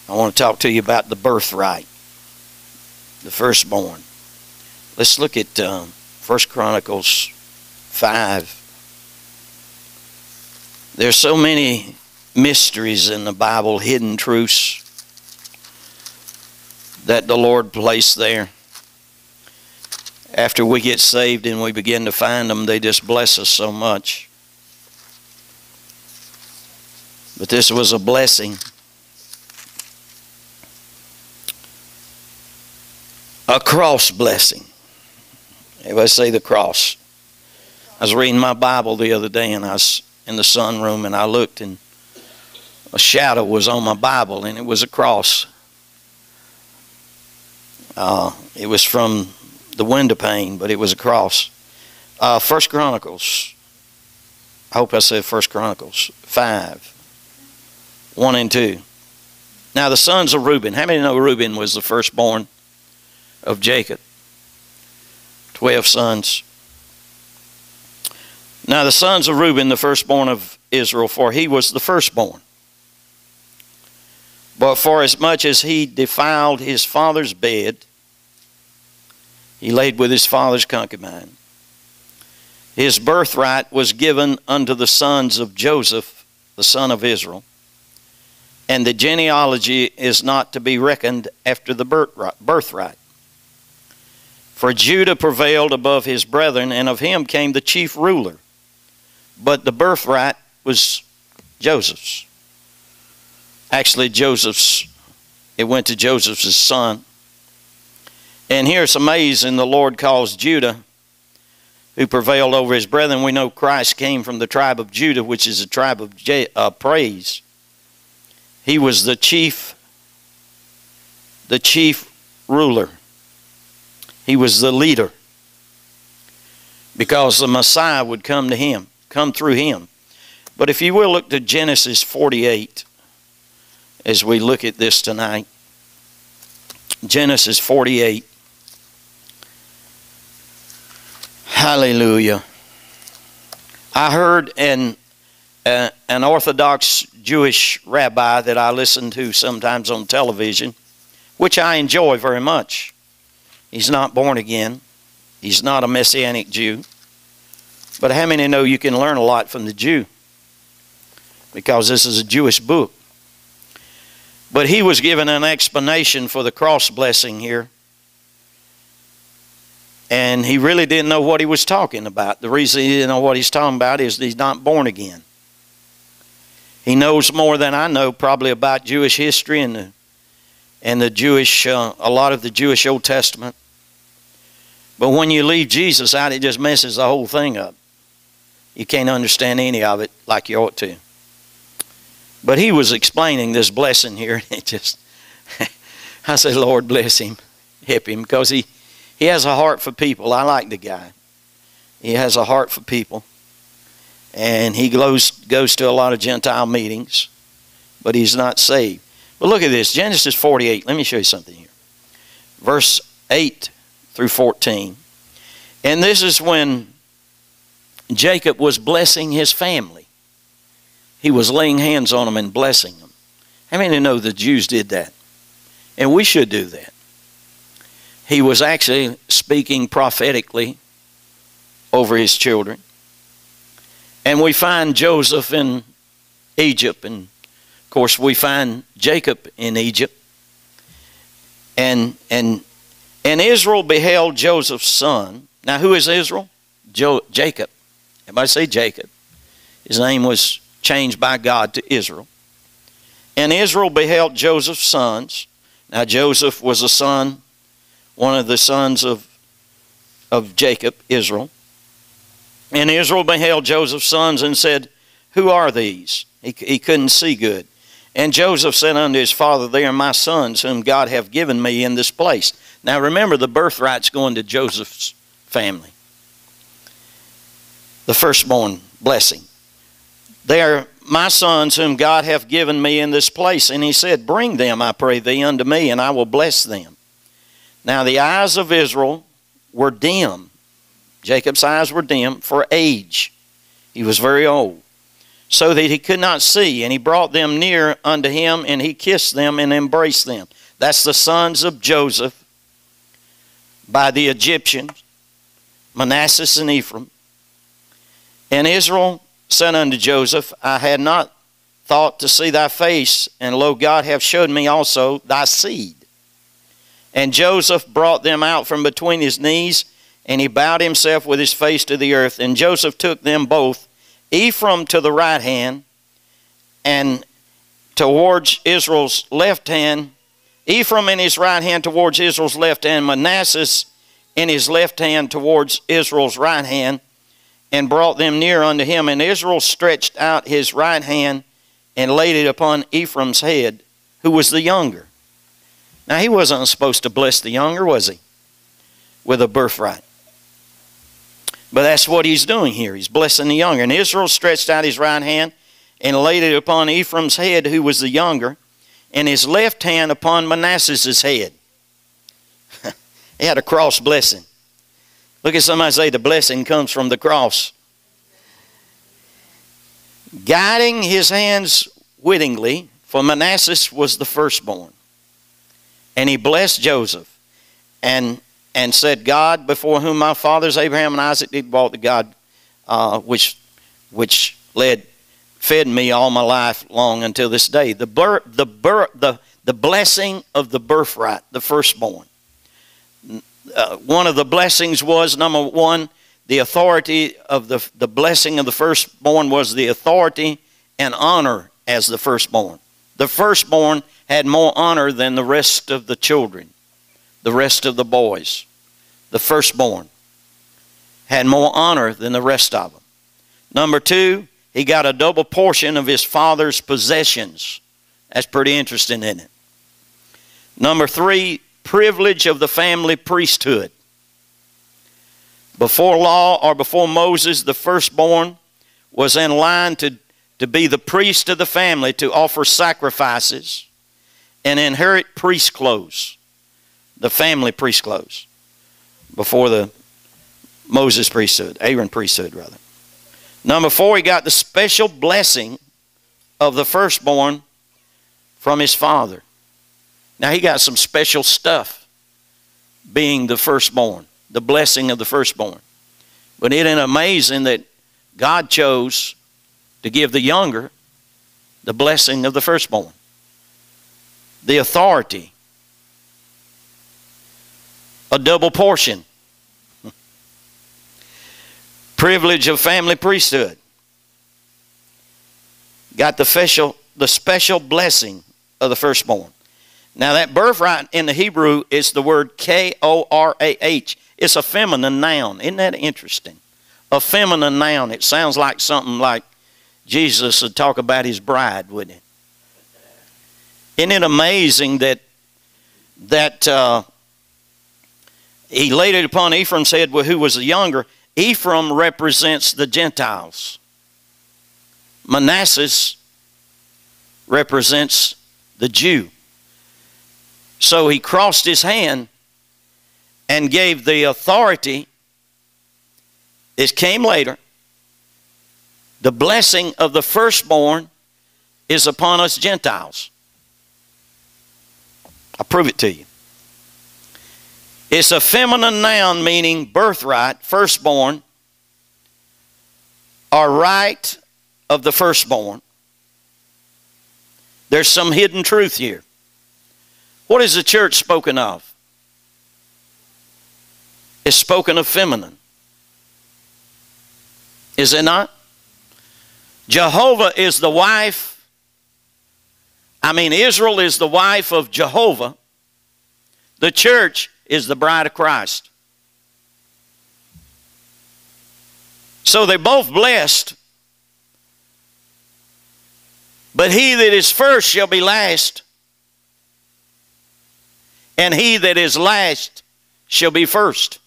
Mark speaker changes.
Speaker 1: I want to talk to you about the birthright, the firstborn. Let's look at 1 Chronicles 5. There's so many mysteries in the Bible, hidden truths that the Lord placed there. After we get saved and we begin to find them, they just bless us so much. But this was a blessing. A cross blessing. Everybody say the cross. I was reading my Bible the other day and I was in the sunroom and I looked and a shadow was on my Bible and it was a cross. It was from the window pane, but it was a cross. 1 Chronicles. I hope I said 1 Chronicles 5. 1 and 2. Now the sons of Reuben. How many know Reuben was the firstborn of Jacob? 12 sons. Now the sons of Reuben, the firstborn of Israel, for he was the firstborn. But for as much as he defiled his father's bed, he laid with his father's concubine. His birthright was given unto the sons of Joseph, the son of Israel. And the genealogy is not to be reckoned after the birthright. For Judah prevailed above his brethren, and of him came the chief ruler. But the birthright was Joseph's. Actually, it went to Joseph's son. And here it's amazing, the Lord calls Judah, who prevailed over his brethren. We know Christ came from the tribe of Judah, which is a tribe of praise. He was the chief ruler. He was the leader. Because the Messiah would come through him. But if you will look to Genesis 48, as we look at this tonight. Genesis 48. Hallelujah. I heard an Orthodox Jewish rabbi that I listen to sometimes on television, which I enjoy very much. He's not born again. He's not a Messianic Jew. But how many know you can learn a lot from the Jew? Because this is a Jewish book. But he was given an explanation for the cross blessing here. And he really didn't know what he was talking about. The reason he didn't know what he's talking about is that he's not born again. He knows more than I know probably about Jewish history and the Jewish, a lot of the Jewish Old Testament. But when you leave Jesus out, it just messes the whole thing up. You can't understand any of it like you ought to. But he was explaining this blessing here. And it just, I said, Lord bless him, help him, because he has a heart for people. I like the guy. He has a heart for people. And he goes to a lot of Gentile meetings, but he's not saved. But look at this, Genesis 48. Let me show you something here. Verse 8 through 14. And this is when Jacob was blessing his family. He was laying hands on them and blessing them. How many know the Jews did that? And we should do that. He was actually speaking prophetically over his children. And we find Joseph in Egypt. And of course we find Jacob in Egypt. And Israel beheld Joseph's son. Now who is Israel? Jacob. Everybody say Jacob. His name was changed by God to Israel. And Israel beheld Joseph's sons. Now Joseph was a son, one of the sons of Jacob, Israel. And Israel beheld Joseph's sons and said, who are these? He couldn't see good. And Joseph said unto his father, they are my sons whom God hath given me in this place. Now remember, the birthright's going to Joseph's family. The firstborn blessing. They are my sons whom God hath given me in this place. And he said, bring them, I pray thee, unto me, and I will bless them. Now the eyes of Israel were dim. Jacob's eyes were dim for age. He was very old. so that he could not see. And he brought them near unto him, and he kissed them and embraced them. That's the sons of Joseph by the Egyptians, Manasseh and Ephraim. And Israel said unto Joseph, I had not thought to see thy face, and lo, God hath showed me also thy seed. And Joseph brought them out from between his knees, and he bowed himself with his face to the earth. And Joseph took them both, Ephraim to the right hand, and towards Israel's left hand, Ephraim in his right hand towards Israel's left hand, Manasseh in his left hand towards Israel's right hand, and brought them near unto him. And Israel stretched out his right hand and laid it upon Ephraim's head, who was the younger. Now, he wasn't supposed to bless the younger, was he? With a birthright. But that's what he's doing here. He's blessing the younger. And Israel stretched out his right hand and laid it upon Ephraim's head, who was the younger, and his left hand upon Manasseh's head. He had a cross blessing. Look at somebody say, the blessing comes from the cross. Guiding his hands wittingly, for Manasseh was the firstborn. And he blessed Joseph and said, God, before whom my fathers Abraham and Isaac did walk, the God which fed me all my life long until this day. The blessing of the birthright, the firstborn. One of the blessings was, number one, the authority of the blessing of the firstborn was the authority and honor as the firstborn. The firstborn had more honor than the rest of the children, the rest of the boys. The firstborn had more honor than the rest of them. Number two, he got a double portion of his father's possessions. That's pretty interesting, isn't it? Number three, privilege of the family priesthood. Before law or before Moses, the firstborn was in line to be the priest of the family, to offer sacrifices and inherit priest clothes, the family priest clothes, before the Moses priesthood, Aaron priesthood rather. Number four, he got the special blessing of the firstborn from his father. Now he got some special stuff being the firstborn, the blessing of the firstborn. But isn't it amazing that God chose to give the younger the blessing of the firstborn? The authority, a double portion, privilege of family priesthood. Got the special blessing of the firstborn. Now that birthright in the Hebrew is the word K-O-R-A-H. It's a feminine noun. Isn't that interesting? A feminine noun. It sounds like something like Jesus would talk about his bride, wouldn't it? Isn't it amazing that he laid it upon Ephraim's head, who was the younger? Ephraim represents the Gentiles. Manasseh represents the Jew. So he crossed his hand and gave the authority. It came later. The blessing of the firstborn is upon us Gentiles. I'll prove it to you. It's a feminine noun meaning birthright, firstborn, or right of the firstborn. There's some hidden truth here. What is the church spoken of? It's spoken of feminine. Is it not? Jehovah is the wife. Israel is the wife of Jehovah. The church is the bride of Christ. So they're both blessed. But he that is first shall be last, and he that is last shall be first.